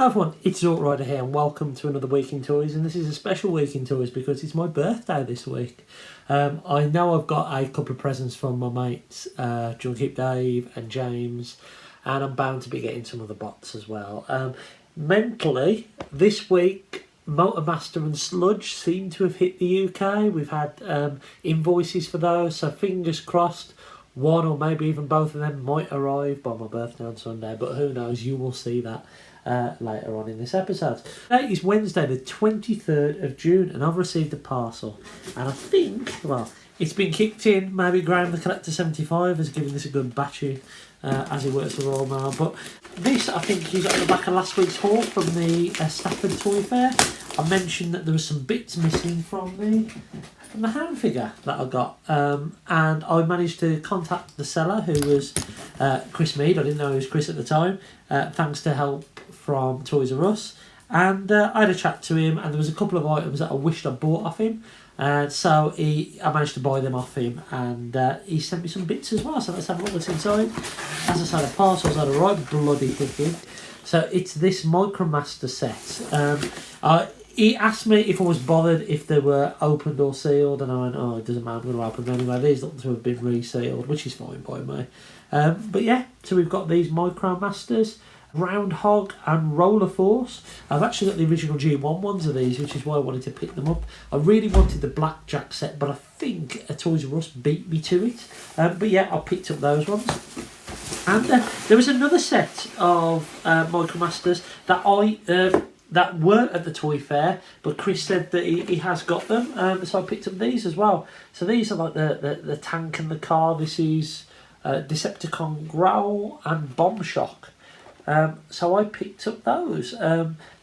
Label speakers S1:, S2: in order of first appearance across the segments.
S1: Hello everyone, it's Rider here and welcome to another week in toys, and this is a special week in toys because it's my birthday this week. I know I've got a couple of presents from my mates, John Keep Dave and James, and I'm bound to be getting some other bots as well. Mentally, this week Motormaster and Sludge seem to have hit the UK. We've had invoices for those, so fingers crossed one or maybe even both of them might arrive by my birthday on Sunday, but who knows, you will see that later on in this episode. Today is Wednesday the 23rd of June and I've received a parcel, and I think, well, it's been kicked in. Maybe Graham the Collector 75 has given this a good batching as he works the Royal Mail, but this I think is on the back of last week's haul from the Stafford Toy Fair. I mentioned that there was some bits missing from the Hound figure that I got, and I managed to contact the seller, who was Chris Mead. I didn't know he was Chris at the time, thanks to help from Toys R Us, and I had a chat to him, and there was a couple of items that I wished I bought off him, so I managed to buy them off him, and he sent me some bits as well, so let's have a look what's inside. As I said, the parcel's had a right bloody thicking. So it's this Micromaster set. He asked me if I was bothered if they were opened or sealed, and I went, oh, it doesn't matter, I'm going to open them anyway. These look to have been resealed, which is fine by me. But yeah, so we've got these Micromasters, Groundhog and Roller Force. I've actually got the original G1 ones of these, which is why I wanted to pick them up. I really wanted the Blackjack set, but I think a Toys R Us beat me to it. But yeah, I picked up those ones. And there was another set of Micromasters that weren't at the toy fair, but Chris said that he has got them, so I picked up these as well. So these are like the tank and the car. This is Decepticon Growl and Bomb Shock. So I picked up those.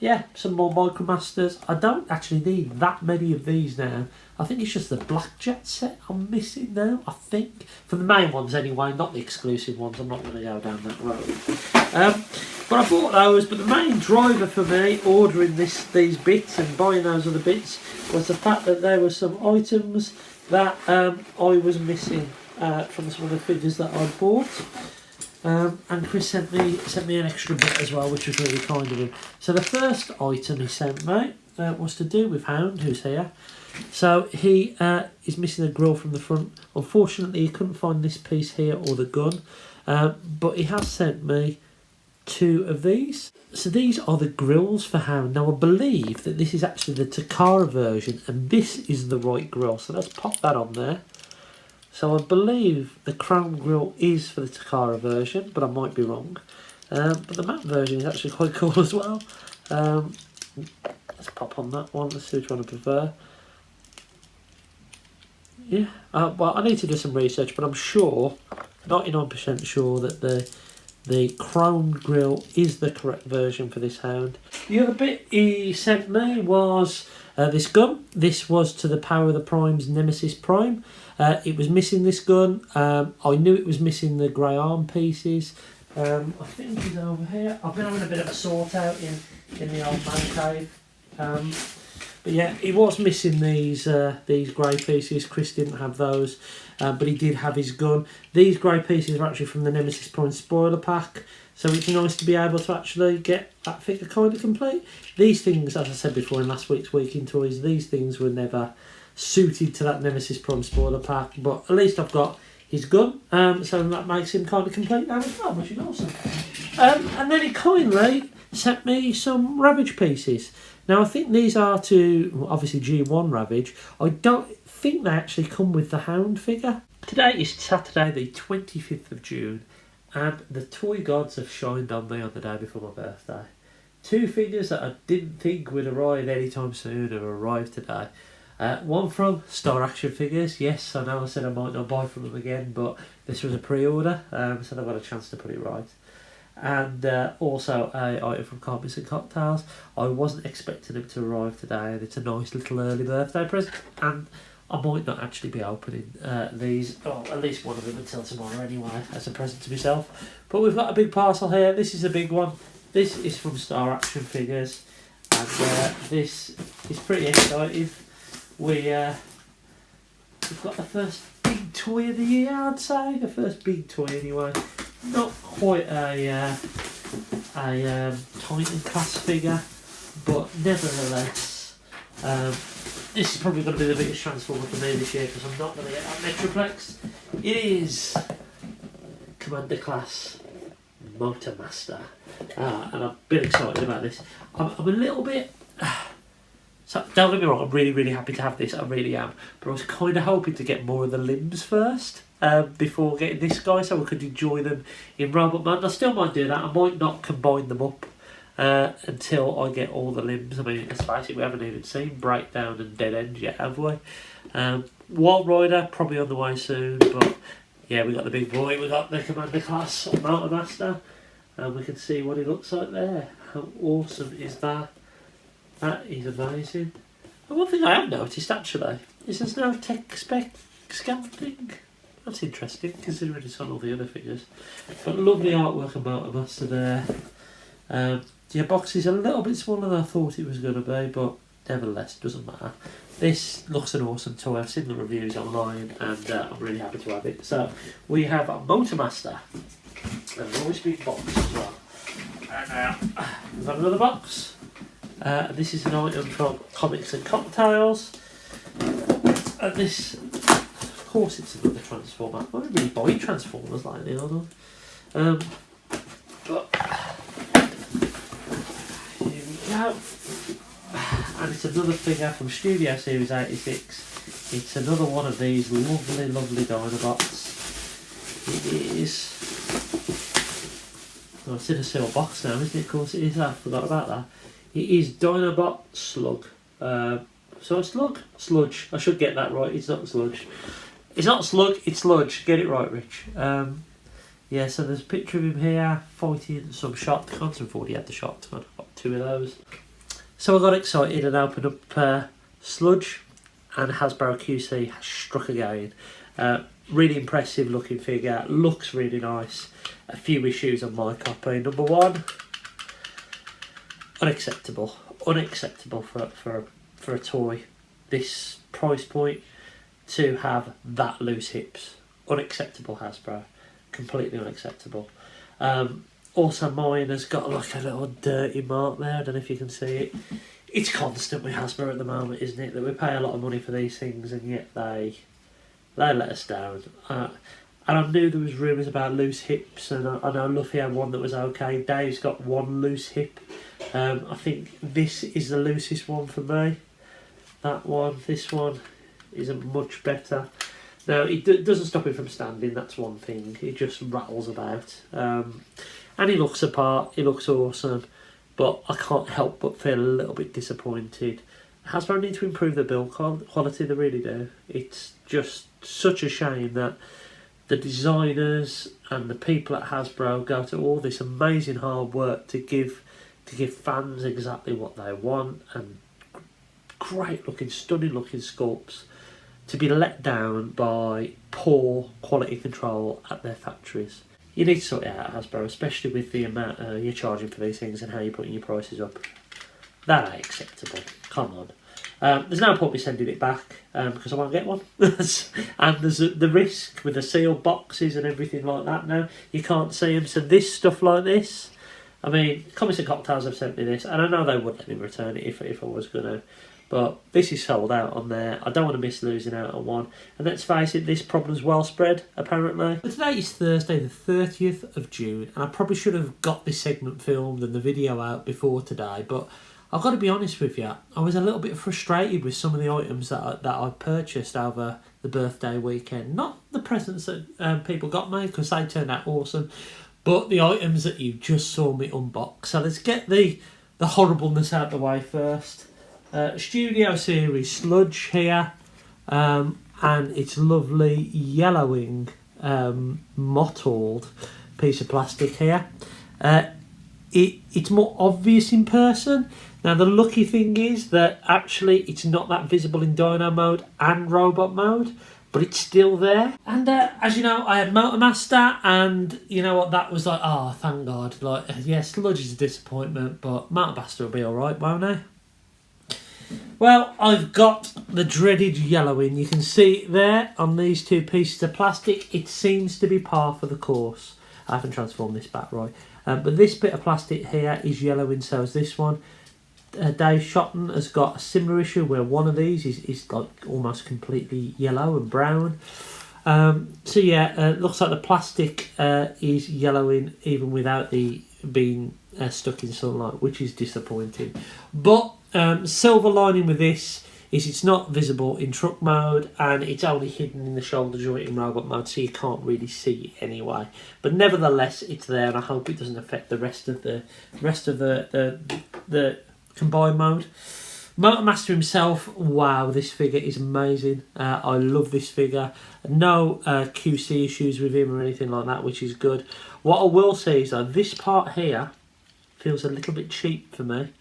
S1: Yeah, some more Micromasters. I don't actually need that many of these now. I think it's just the Blackjack set I'm missing now, I think. For the main ones anyway, not the exclusive ones. I'm not going to go down that road. But I bought those, but the main driver for me ordering these bits and buying those other bits was the fact that there were some items that I was missing from some of the figures that I bought. And Chris sent me an extra bit as well, which was really kind of him. So the first item he sent me was to do with Hound, who's here. So he is missing the grill from the front. Unfortunately, he couldn't find this piece here or the gun, but he has sent me two of these. So these are the grills for Hound. Now I believe that this is actually the Takara version, and this is the right grill. So let's pop that on there. So I believe the chrome grill is for the Takara version, but I might be wrong. But the matte version is actually quite cool as well. Let's pop on that one. Let's see which one I prefer. Yeah, well, I need to do some research, but I'm sure, 99% sure, that the chrome grill is the correct version for this Hound. The other bit he sent me was this gun. This was to the Power of the Prime's Nemesis Prime. It was missing this gun. I knew it was missing the grey arm pieces. I think he's over here. I've been having a bit of a sort out in the old man cave. But yeah, he was missing these grey pieces. Chris didn't have those, but he did have his gun. These grey pieces are actually from the Nemesis Prime spoiler pack, so it's nice to be able to actually get that figure kind of complete. These things, as I said before in last week's Week in Toys, these things were never suited to that Nemesis Prime spoiler pack, but at least I've got his gun, so that makes him kind of complete now as well, which is awesome. And then he kindly sent me some Ravage pieces. Now I think these are to, obviously, G1 Ravage. I don't think they actually come with the Hound figure. Today is Saturday the 25th of June, and the toy gods have shined on me on the day before my birthday. Two figures that I didn't think would arrive anytime soon have arrived today. One from Star Action Figures. Yes, I know I said I might not buy from them again, but this was a pre-order, so I've got a chance to put it right. And also a item from Carpets and Cocktails. I wasn't expecting them to arrive today, and it's a nice little early birthday present, and I might not actually be opening these, or at least one of them, until tomorrow anyway, as a present to myself. But we've got a big parcel here. This is a big one. This is from Star Action Figures, and this is pretty exciting. We've got the first big toy of the year, I'd say. The first big toy anyway. Not quite a a Titan class figure, but nevertheless, this is probably going to be the biggest Transformer for me this year because I'm not going to get that Metroplex. It is Commander class Motormaster, and I've been excited about this. I'm a little bit. So don't get me wrong, I'm really happy to have this, I really am. But I was kind of hoping to get more of the limbs first, before getting this guy, so I could enjoy them in robot mode. I still might do that, I might not combine them up until I get all the limbs. I mean, let's face it, we haven't even seen Breakdown and Dead End yet, have we? Wild Rider, probably on the way soon, but yeah, we got the big boy, we got the Commander class Motormaster, and we can see what he looks like there. How awesome is that? That is amazing. And one thing I have noticed actually is there's no tech spec scan thing. That's interesting considering it's on all the other figures. But lovely artwork about Motormaster there. The box is a little bit smaller than I thought it was going to be, but nevertheless, doesn't matter. This looks an awesome toy. I've seen the reviews online and I'm really happy to have it. So we have a Motormaster. And a nice big box as well. And we've got another box. This is an item from Comics and Cocktails. And this, of course, it's another Transformer. I don't really buy Transformers lately, hold on. But here we go. And it's another figure from Studio Series 86. It's another one of these lovely Dinobots. It is. Oh, it's in a sealed box now, isn't it? Of course it is. I forgot about that. It is Dinobot Slug. So Slug? Sludge. I should get that right. It's not Sludge. It's not Slug, it's Sludge. Get it right, Rich. Yeah, so there's a picture of him here fighting some shotguns. I've already had the shotgun. I've got 2 of those. So I got excited and opened up Sludge, and Hasbro QC has struck again. Really impressive looking figure. Looks really nice. A few issues on my copy. Number 1. Unacceptable for a toy this price point to have that loose hips. Unacceptable, Hasbro. Completely unacceptable. Also mine has got like a little dirty mark there. I don't know if you can see it. It's constant with Hasbro at the moment, isn't it? That we pay a lot of money for these things and yet they let us down. And I knew there was rumours about loose hips, and I know Luffy had one that was okay. Dave's got one loose hip. I think this is the loosest one for me. That one, this one isn't much better. Now, it doesn't stop him from standing, that's one thing. He just rattles about. And he looks apart, he looks awesome, but I can't help but feel a little bit disappointed. Hasbro need to improve the build quality, they really do. It's just such a shame that the designers and the people at Hasbro go to all this amazing hard work to give fans exactly what they want, and great looking, stunning looking sculpts, to be let down by poor quality control at their factories. You need to sort it out, Hasbro, especially with the amount you're charging for these things and how you're putting your prices up. That ain't acceptable. Come on. There's no point me sending it back because I won't get one. And there's the risk with the sealed boxes and everything like that now. You can't see them. So this stuff like this, I mean, Comics and Cocktails have sent me this, and I know they would let me return it if I was going to. But this is sold out on there. I don't want to miss losing out on one. And let's face it, this problem's well spread, apparently. But today is Thursday, the 30th of June, and I probably should have got this segment filmed and the video out before today, but I've got to be honest with you, I was a little bit frustrated with some of the items that I purchased over the birthday weekend. Not the presents that people got me, because they turned out awesome, but the items that you just saw me unbox. So let's get the horribleness out of the way first. Studio Series Sludge here, and it's lovely yellowing mottled piece of plastic here. It's more obvious in person. Now the lucky thing is that actually it's not that visible in Dino mode and Robot mode, but it's still there. And as you know, I had Motormaster, and you know what, that was like, oh, thank God. Like, yeah, Sludge is a disappointment, but Motormaster will be alright, won't he? Well, I've got the dreaded yellowing. You can see it there on these two pieces of plastic. It seems to be par for the course. I haven't transformed this back right. But this bit of plastic here is yellow, and so is this one. Dave Shotton has got a similar issue where one of these is like almost completely yellow and brown. So yeah, looks like the plastic is yellowing even without the being stuck in sunlight, which is disappointing. But silver lining with this is it's not visible in truck mode, and it's only hidden in the shoulder joint in robot mode, so you can't really see it anyway. But nevertheless, it's there, and I hope it doesn't affect the rest of the combined mode. Micromaster himself, wow, this figure is amazing. I love this figure. No QC issues with him or anything like that, which is good. What I will say is that this part here feels a little bit cheap for me.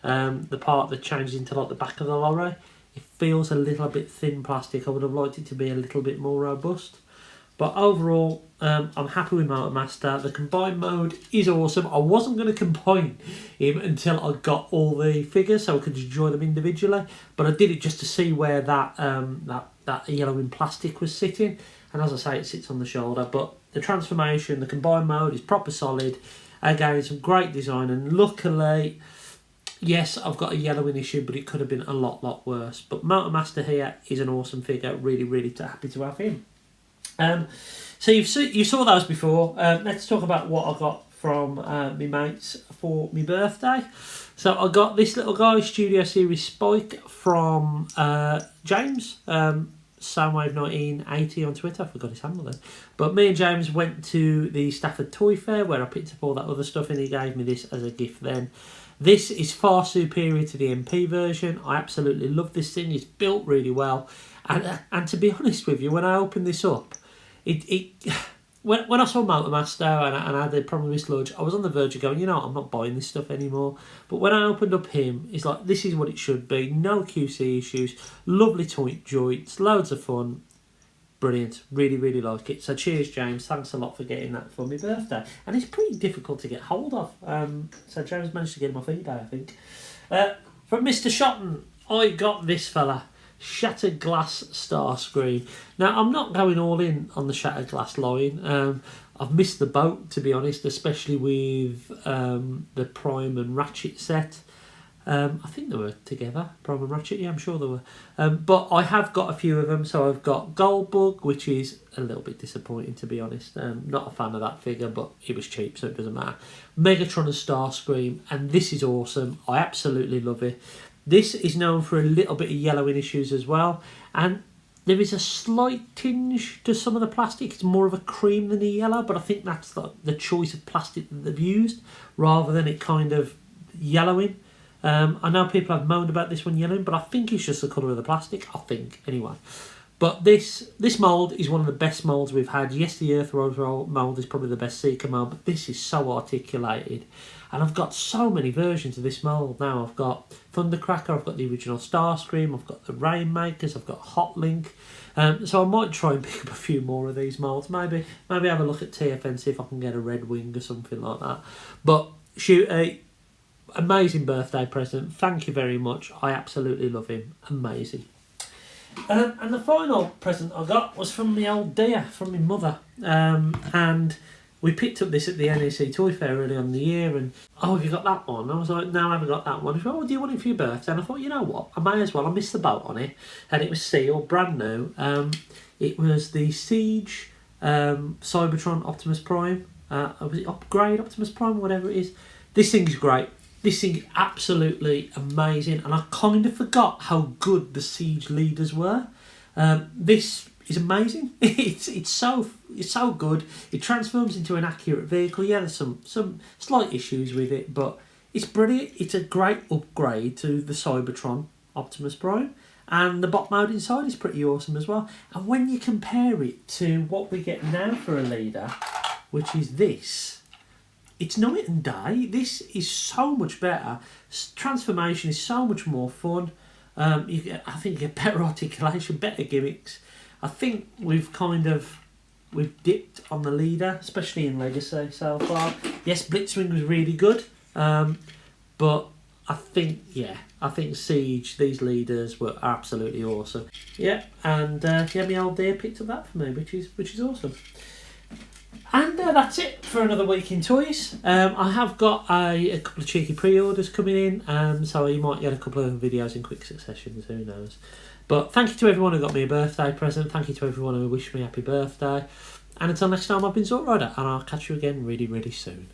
S1: The part that changes into like the back of the lorry, it feels a little bit thin plastic. I would have liked it to be a little bit more robust. But overall, I'm happy with Micromaster. The combined mode is awesome. I wasn't going to combine him until I got all the figures so I could enjoy them individually. But I did it just to see where that yellowing plastic was sitting. And as I say, it sits on the shoulder. But the transformation, the combined mode is proper solid. Again, some great design. And luckily, yes, I've got a yellowing issue, but it could have been a lot worse. But Micromaster here is an awesome figure. Really happy to have him. So you saw those before. Let's talk about what I got from my mates for my birthday. So I got this little guy, Studio Series Spike, from James, Soundwave 1980 on Twitter. I forgot his handle then. But me and James went to the Stafford Toy Fair where I picked up all that other stuff, and he gave me this as a gift then. This is far superior to the MP version. I absolutely love this thing. It's built really well. And to be honest with you, when I opened this up, when I saw Micromaster and I had the problem with sludge, I was on the verge of going, you know, I'm not buying this stuff anymore. But when I opened up him, it's like, this is what it should be. No QC issues, lovely toy joints, loads of fun. Brilliant, really like it. So cheers, James. Thanks a lot for getting that for my birthday. And it's pretty difficult to get hold of. So James managed to get him off eBay, I think. From Mr. Shotton, I got this fella. Shattered Glass Starscream. Now, I'm not going all in on the Shattered Glass line. I've missed the boat, to be honest, especially with the Prime and Ratchet set. I think they were together, Prime and Ratchet, yeah, I'm sure they were. But I have got a few of them. So I've got Goldbug, which is a little bit disappointing, to be honest. Not a fan of that figure, but it was cheap, so it doesn't matter. Megatron of Starscream, and this is awesome. I absolutely love it. This is known for a little bit of yellowing issues as well, and there is a slight tinge to some of the plastic. It's more of a cream than a yellow, but I think that's the choice of plastic that they've used rather than it kind of yellowing. I know people have moaned about this one yellowing, but I think it's just the colour of the plastic, I think, anyway. But this mould is one of the best moulds we've had. Yes, the Earth Rose mould is probably the best Seeker mould, but this is so articulated. And I've got so many versions of this mould now. I've got Thundercracker, I've got the original Starscream, I've got the Rainmakers, I've got Hot Link. So I might try and pick up a few more of these moulds. Maybe have a look at TFN, see if I can get a Red Wing or something like that. But shoot, amazing birthday present. Thank you very much. I absolutely love him. Amazing. And the final present I got was from my old dear, from my mother. And we picked up this at the NEC Toy Fair early on in the year, and, oh, have you got that one? I was like, no, I haven't got that one. She said, oh, do you want it for your birthday? And I thought, you know what, I may as well. I missed the boat on it, and it was sealed, brand new. It was the Siege Cybertron Optimus Prime. Was it Upgrade Optimus Prime, whatever it is? This thing's great. This thing is absolutely amazing, and I kind of forgot how good the Siege leaders were. This is amazing. It's so good. It transforms into an accurate vehicle. Yeah, there's some slight issues with it, but it's brilliant. It's a great upgrade to the Cybertron Optimus Prime, and the bot mode inside is pretty awesome as well. And when you compare it to what we get now for a leader, which is this, it's night and day. This is so much better. Transformation is so much more fun. I think you get better articulation, better gimmicks. I think we've dipped on the leader, especially in Legacy so far. Yes, Blitzwing was really good, but I think Siege, these leaders were absolutely awesome. Yeah, and my old dear picked up that for me, which is awesome. And that's it for another week in toys. I have got a couple of cheeky pre-orders coming in, so you might get a couple of videos in quick succession, who knows. But thank you to everyone who got me a birthday present. Thank you to everyone who wished me happy birthday. And until next time, I've been Zort Rider, and I'll catch you again really, really soon.